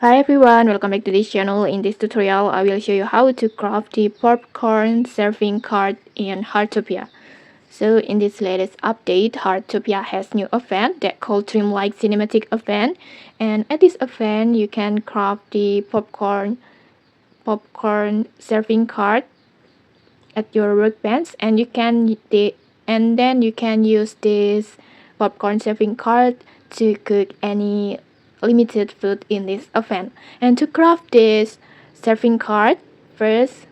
Hi everyone, welcome back to this channel. In this tutorial, I will show you how to craft the popcorn serving cart in Heartopia. So in this latest update, Heartopia has new event that called Dreamlight Cinematic Event. And at this event, you can craft the popcorn serving cart at your workbench, and then you can use this popcorn serving cart to cook any limited food in this event. And to craft this serving cart, first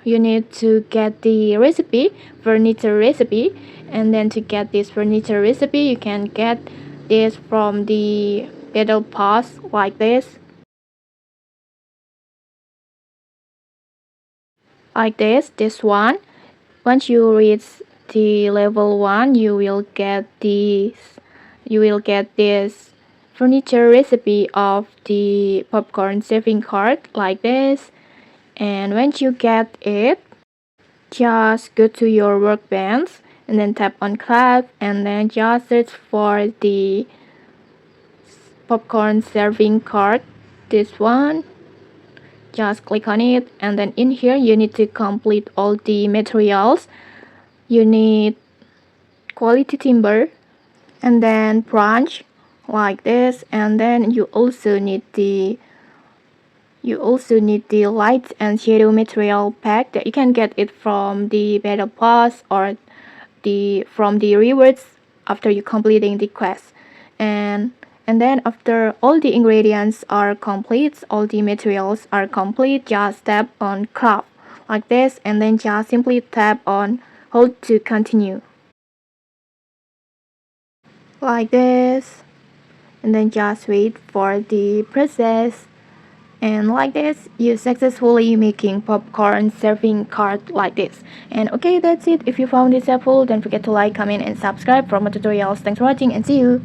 you need to get the furniture recipe, and then to get this furniture recipe you can get this from the battle pass like this one. Once you reach the level 1, you will get this furniture recipe of the popcorn serving cart like this. And once you get it, just go to your workbench and then tap on craft, and then just search for the popcorn serving cart, this one. Just click on it, and then in here you need to complete all the materials. You need quality timber and then branch like this, and then you also need the light and shadow material pack that you can get it from the battle pass or from the rewards after you completing the quest. And then after all the ingredients are complete, all the materials are complete, just tap on craft like this, and then just simply tap on hold to continue like this, and then just wait for the process. And like this, you successfully making popcorn serving cart like this. And okay, that's it. If you found this helpful, don't forget to like, comment, and subscribe for more tutorials. Thanks for watching, and see you.